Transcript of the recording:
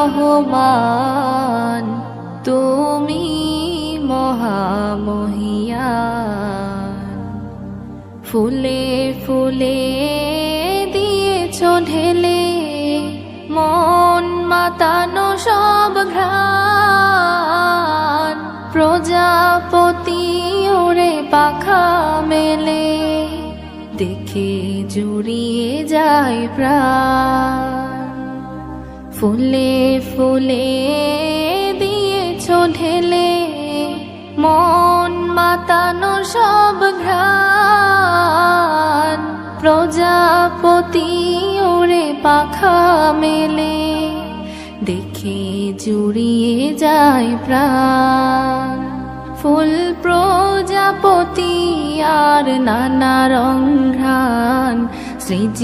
রহমান, তুমি মহামহিয়ান। ফুলে ফুলে দিয়েছ ঢেলে মন মাতানো সব ঘ্রাণ, প্রজাপতি ওরে পাখা মেলে দেখে জুড়িয়ে যায় প্রাণ। ফুলে ফুলে দিয়েছ ঢেলে মন মাতানো সব ঘ্রাণ, প্রজাপতি ওরে পাখা মেলে দেখে জুড়িয়ে যায় প্রাণ। ফুল প্রজাপতি আর নানা রং ঘ্রাণ